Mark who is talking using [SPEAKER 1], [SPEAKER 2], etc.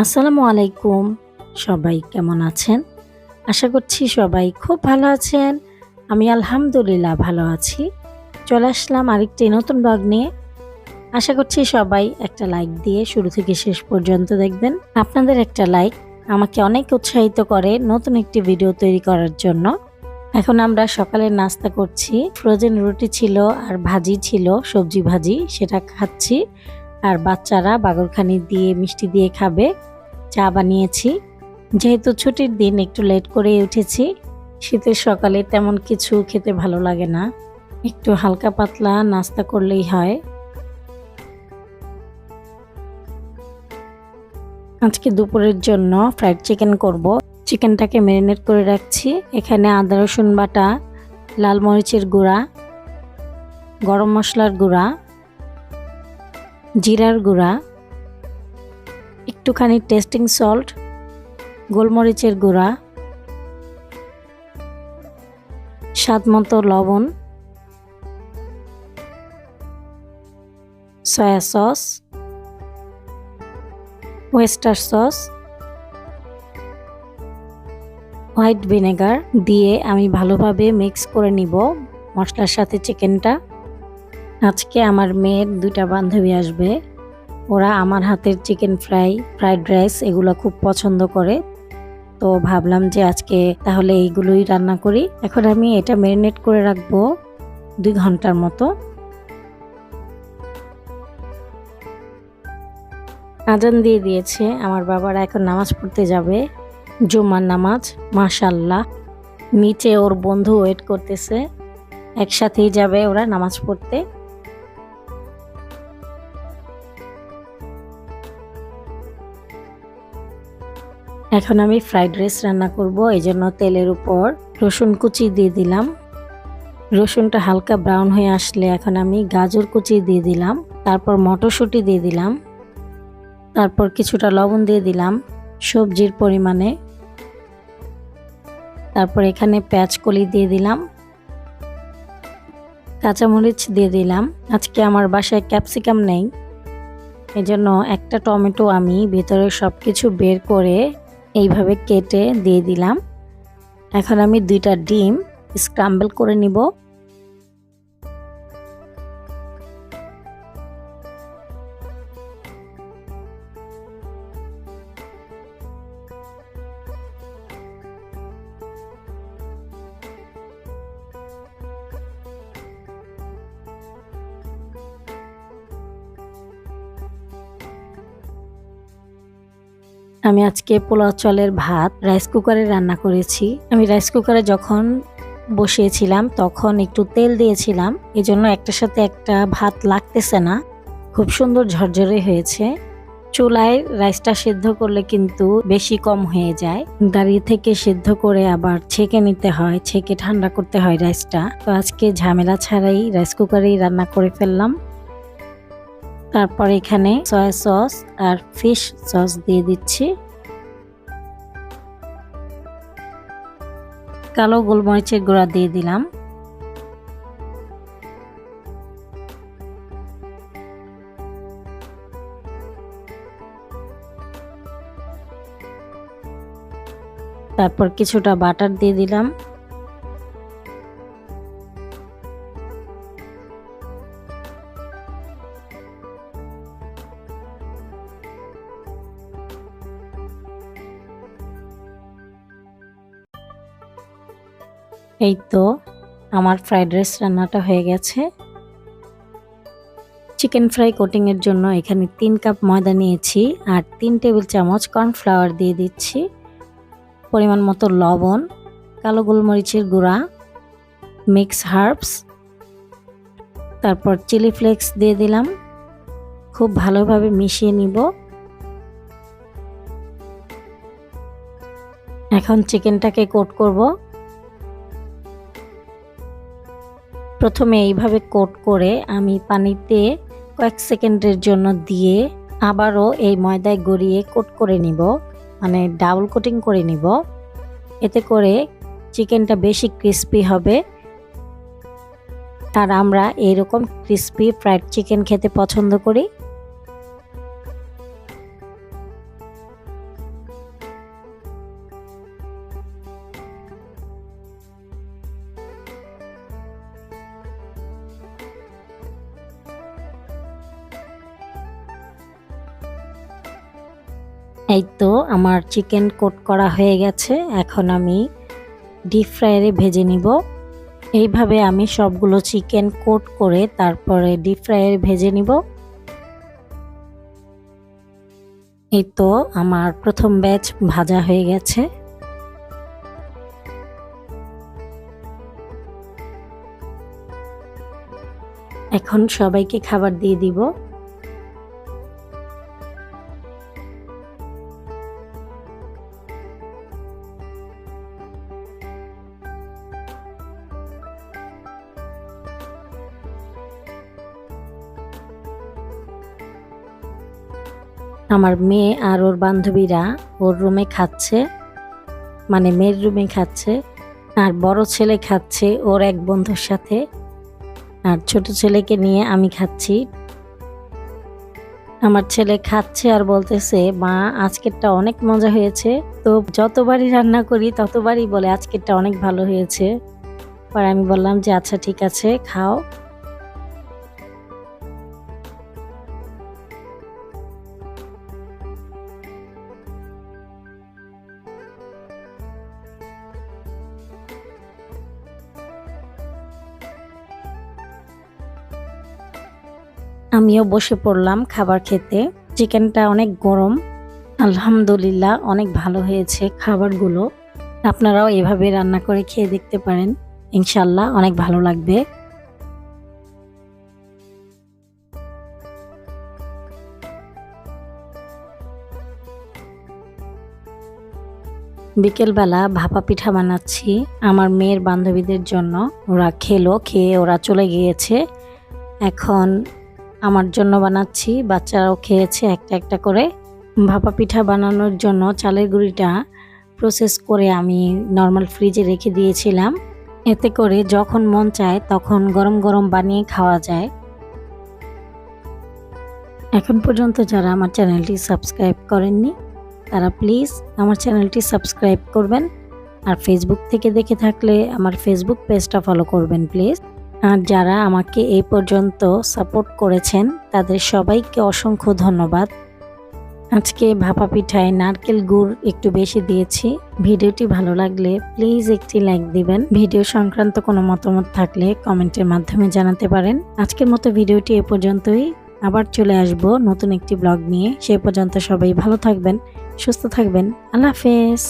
[SPEAKER 1] আসসালামু আলাইকুম। সবাই কেমন আছেন? আশা করছি সবাই খুব ভালো আছেন। আমি আলহামদুলিল্লাহ ভালো আছি। চলে আসলাম আরেকটি নতুন ব্লগ নিয়ে। আশা করছি সবাই একটা লাইক দিয়ে শুরু থেকে শেষ পর্যন্ত দেখবেন। আপনাদের একটা লাইক আমাকে অনেক উৎসাহিত করে নতুন একটি ভিডিও তৈরি করার জন্য। এখন আমরা সকালের নাস্তা করছি। ফ্রোজেন রুটি ছিল আর ভাজি ছিল, সবজি ভাজি, সেটা খাচ্ছি। আর বাচ্চারা বাগরখানি দিয়ে মিষ্টি দিয়ে খাবে। চা বানিয়েছি। যেহেতু ছুটির দিন একটু লেট করে উঠেছি। শীতের সকালে তেমন কিছু খেতে ভালো লাগে না, একটু হালকা পাতলা নাস্তা করলেই হয়। আজকে দুপুরের জন্য ফ্রাইড চিকেন করব। চিকেনটাকে ম্যারিনেট করে রাখছি। এখানে আদা রসুন বাটা, লাল মরিচের গুঁড়া, গরম মশলার গুঁড়া, জিরার গুঁড়া, একটুখানি টেস্টিং সল্ট, গোলমরিচের গুঁড়া, স্বাদমতো লবণ, soya sauce, oyster sauce, white vinegar দিয়ে আমি ভালোভাবে মিক্স করে নিব মশলার সাথে চিকেনটা। আজকে আমার মেয়ের 2টা বান্ধবী আসবে। ওরা আমার হাতের চিকেন ফ্রাই, ফ্রাইড রাইস এগুলো খুব পছন্দ করে। তো ভাবলাম যে আজকে তাহলে এইগুলোই রান্না করি। এখন আমি এটা ম্যারিনেট করে রাখবো 2 ঘন্টার মতো। আজান দিয়ে দিয়েছে, আমার বাবারা এখন নামাজ পড়তে যাবে, জুমার নামাজ। মাশাআল্লাহ, নিচে ওর বন্ধু ওয়েট করতেছে, একসাথেই যাবে ওরা নামাজ পড়তে। এখন আমি ফ্রাইড রাইস রান্না করব, এই জন্য তেলের উপর রসুন কুচি দিয়ে দিলাম। রসুনটা হালকা ব্রাউন হয়ে আসলে এখন আমি গাজর কুচি দিয়ে দিলাম, তারপর মটরশুঁটি দিয়ে দিলাম, তারপর কিছুটা লবণ দিয়ে দিলাম সবজির পরিমাণে, তারপর এখানে পেঁয়াজ কলি দিয়ে দিলাম, কাঁচামরিচ দিয়ে দিলাম। আজকে আমার বাসায় ক্যাপসিকাম নেই, এজন্য একটা টমেটো আমি ভেতরে সবকিছু বের করে এইভাবে কেটে দিয়ে দিলাম। এখন আমি 2টা ডিম স্ক্রাম্বল করে নিব। আমি আজকে পোলাও চালের ভাত রাইস কুকারে রান্না করেছি। আমি রাইস কুকারে যখন বসিয়েছিলাম তখন একটু তেল দিয়েছিলাম, এজন্য একটার সাথে একটা ভাত লাগতেছে না, খুব সুন্দর ঝরঝরে হয়েছে। চুলায় রাইসটা সিদ্ধ করলে কিন্তু বেশি কম হয়ে যায়, দাঁড়িয়ে থেকে সিদ্ধ করে আবার ছেঁকে নিতে হয়, ছেঁকে ঠান্ডা করতে হয় রাইসটা। তো আজকে ঝামেলা ছাড়াই রাইস কুকারেই রান্না করে ফেললাম। তারপর এখানে সয়া সস আর ফিশ সস দিয়ে দিচ্ছি, কালো গোলমরিচের গুঁড়া দিয়ে দিলাম, তারপর কিছুটা বাটার দিয়ে দিলাম, এই তো আমার ফ্রাইড রাইস রান্নাটা হয়ে গেছে। চিকেন ফ্রাই কোটিং এর জন্য এখানে 3 কাপ ময়দা নিয়েছি আর 3 টেবিল চামচ কর্নফ্লাওয়ার দিয়ে দিচ্ছি, পরিমাণ মতো লবণ, কালো গোলমরিচের গুঁড়া, মিক্স হার্বস, তারপর চিলি ফ্লেক্স দিয়ে দিলাম। খুব ভালোভাবে মিশিয়ে নিব। এখন চিকেনটাকে কোট করব। প্রথমে এইভাবে কোট করে আমি পানিতে কয়েক সেকেন্ডের জন্য দিয়ে আবারও এই ময়দায় গড়িয়ে কোট করে নিব, মানে ডাবল কোটিং করে নিব। এতে করে চিকেনটা বেশি ক্রিস্পি হবে আর আমরা এরকম ক্রিস্পি ফ্রাইড চিকেন খেতে পছন্দ করি। এই তো আমার চিকেন কোট করা হয়ে গেছে। এখন আমি ডিপ ফ্রায়ারে ভেজে নিব। এইভাবে আমি সবগুলো চিকেন কোট করে তারপরে ডিপ ফ্রায়ারে ভেজে নিব। এই তো আমার প্রথম ব্যাচ ভাজা হয়ে গেছে। এখন সবাইকে খাবার দিয়ে দিব। আমার মেয়ে আর ওর বান্ধবীরা ওর রুমে খাচ্ছে, মানে মেয়ের রুমে খাচ্ছে, আর বড় ছেলে খাচ্ছে ওর এক বন্ধুর সাথে, আর ছোট ছেলেকে নিয়ে আমি খাচ্ছি। আমার ছেলে খাচ্ছে আর বলতেছে, মা আজকেরটা অনেক মজা হয়েছে। তো যতবারই রান্না করি ততবারই বলে আজকেরটা অনেক ভালো হয়েছে। পরে আমি বললাম যে আচ্ছা ঠিক আছে খাও। আমিও বসে পড়লাম খাবার খেতে। চিকেনটা অনেক গরম, আলহামদুলিল্লাহ অনেক ভালো হয়েছে খাবারগুলো। আপনারাও এভাবে রান্না করে খেয়ে দেখতে পারেন, ইনশাল্লাহ অনেক ভালো লাগবে। বিকেলবেলা ভাপা পিঠা বানাচ্ছি আমার মেয়ের বান্ধবীদের জন্য। ওরা খেলো, খেয়ে ওরা চলে গিয়েছে। এখন আমার জন্য বানাচ্ছি, বাচ্চারাও খেয়েছে একটা একটা করে। ভাপা পিঠা বানানোর জন্য চালের গুঁড়িটা প্রসেস করে আমি নর্মাল ফ্রিজে রেখে দিয়েছিলাম, এতে করে যখন মন চায় তখন গরম গরম বানিয়ে খাওয়া যায়। এখন পর্যন্ত যারা আমার চ্যানেলটি সাবস্ক্রাইব করেননি তারা প্লিজ আমার চ্যানেলটি সাবস্ক্রাইব করবেন, আর ফেসবুক থেকে দেখে থাকলে আমার ফেসবুক পেজটা ফলো করবেন প্লিজ। আর যারা আমাকে এই পর্যন্ত সাপোর্ট করেছেন তাদের সবাইকে অসংখ্য ধন্যবাদ। আজকে ভাপা পিঠায় নারকেল গুড় একটু বেশি দিয়েছি। ভিডিওটি ভালো লাগলে প্লিজ একটি লাইক দিবেন। ভিডিও সংক্রান্ত কোনো মতামত থাকলে কমেন্টের মাধ্যমে জানাতে পারেন। আজকের মতো ভিডিওটি এ পর্যন্তই। আবার চলে আসব নতুন একটি ব্লগ নিয়ে। সে পর্যন্ত সবাই ভালো থাকবেন, সুস্থ থাকবেন। আল্লাহ হাফেজ।